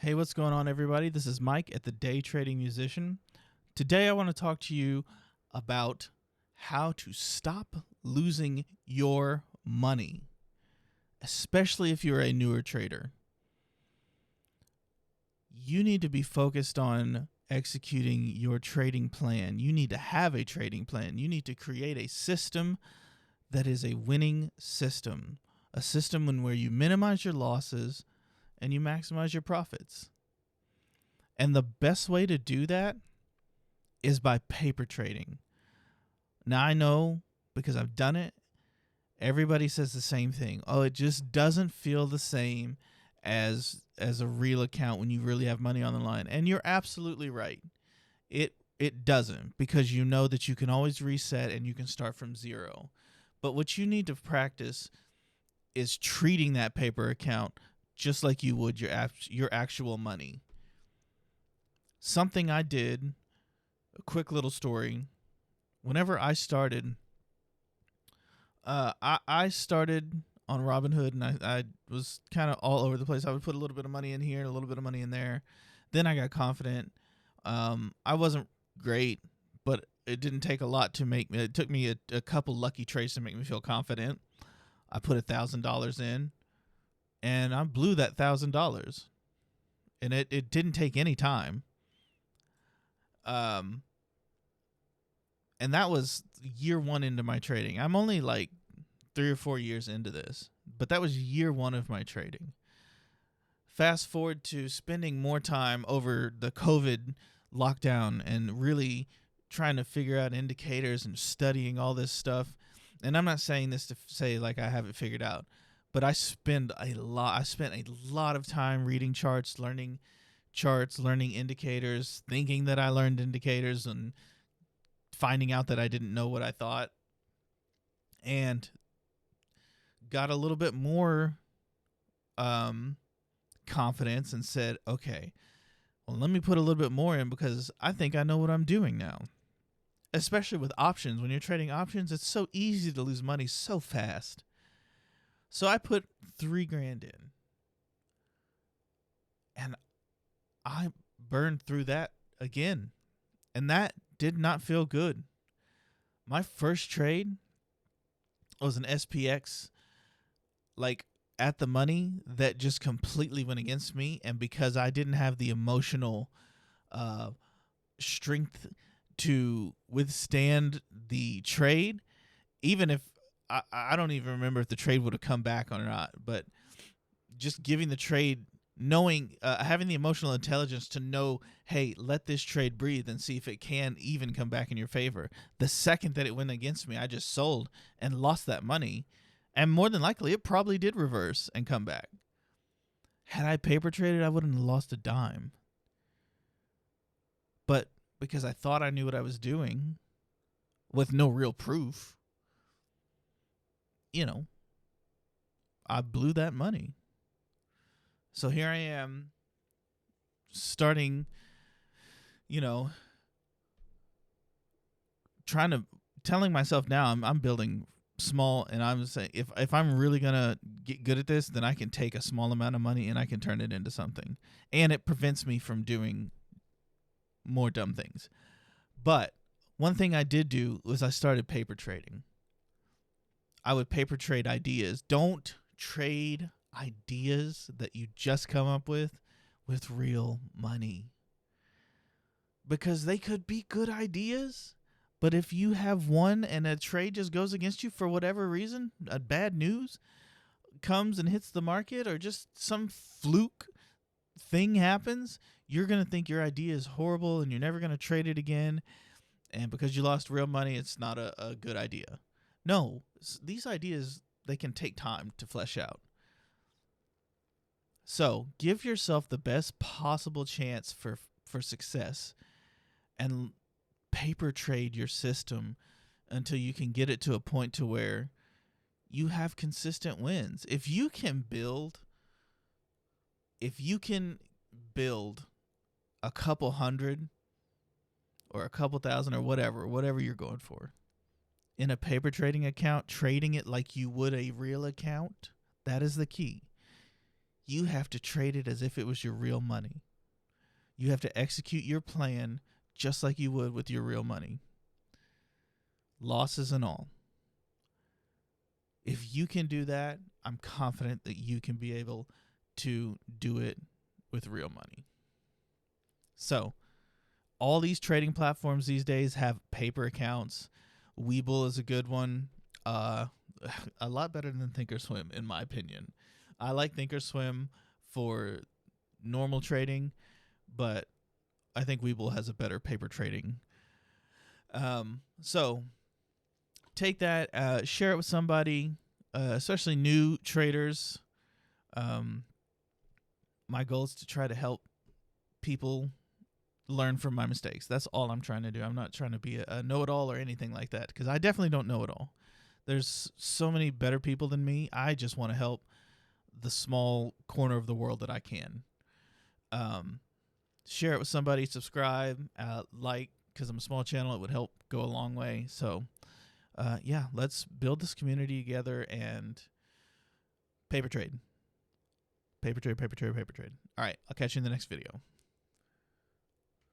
Hey, what's going on, everybody? This is Mike at the Day Trading Musician. Today, I want to talk to you about how to stop losing your money, especially if you're a newer trader. You need to be focused on executing your trading plan. You need to have a trading plan. You need to create a system that is a winning system, a system where you minimize your losses and you maximize your profits. And the best way to do that is by paper trading. Now, I know because I've done it, everybody says the same thing. Oh, it just doesn't feel the same as a real account when you really have money on the line. And you're absolutely right. It doesn't, because you know that you can always reset and you can start from zero. But what you need to practice is treating that paper account just like you would your actual money. Something I did, a quick little story. Whenever I started, I started on Robinhood, and I was kind of all over the place. I would put a little bit of money in here, a little bit of money in there. Then I got confident. I wasn't great, but it didn't take a lot to make me. It took me a couple lucky trades to make me feel confident. I put $1,000 in, and I blew that $1,000, and it didn't take any time. And that was year one into my trading. I'm only like 3 or 4 years into this, but that was year one of my trading. Fast forward to spending more time over the COVID lockdown and really trying to figure out indicators and studying all this stuff. And I'm not saying this to say like I have it figured out, but I spent a lot of time reading charts, learning indicators, thinking that I learned indicators, and finding out that I didn't know what I thought, and got a little bit more confidence and said, okay, well, let me put a little bit more in because I think I know what I'm doing now. Especially with options. When you're trading options, it's so easy to lose money so fast. So I put $3,000 in, and I burned through that again, and that did not feel good. My first trade was an SPX, like at the money, that just completely went against me. And because I didn't have the emotional strength to withstand the trade, even if I don't even remember if the trade would have come back or not, but just giving the trade, knowing, having the emotional intelligence to know, hey, let this trade breathe and see if it can even come back in your favor. The second that it went against me, I just sold and lost that money. And more than likely, it probably did reverse and come back. Had I paper traded, I wouldn't have lost a dime. But because I thought I knew what I was doing with no real proof, I blew that money. So here I am, starting, telling myself now I'm building small, and I'm saying if I'm really gonna get good at this, then I can take a small amount of money and I can turn it into something, and it prevents me from doing more dumb things. But one thing I did do was I started paper trading. I would paper trade ideas. Don't trade ideas that you just come up with real money, because they could be good ideas, but if you have one and a trade just goes against you for whatever reason, a bad news comes and hits the market, or just some fluke thing happens, you're going to think your idea is horrible and you're never going to trade it again, and because you lost real money, it's not a good idea. No, these ideas, they can take time to flesh out. So give yourself the best possible chance for success, and paper trade your system until you can get it to a point to where you have consistent wins. If you can build a couple hundred or a couple thousand or whatever you're going for in a paper trading account, trading it like you would a real account, that is the key. you have to trade it as if it was your real money. You have to execute your plan just like you would with your real money, losses and all. If you can do that, I'm confident that you can be able to do it with real money. So, all these trading platforms these days have paper accounts. Webull is a good one. A lot better than Thinkorswim, in my opinion. I like Thinkorswim for normal trading, but I think Webull has a better paper trading. So take that, share it with somebody, especially new traders. My goal is to try to help people learn from my mistakes. That's all I'm trying to do. I'm not trying to be a know-it-all or anything like that, because I definitely don't know it all. There's so many better people than me. I just want to help the small corner of the world that I can. Share it with somebody, subscribe, like, because I'm a small channel. It would help go a long way. So, yeah, let's build this community together and paper trade. Paper trade, paper trade, paper trade. All right, I'll catch you in the next video.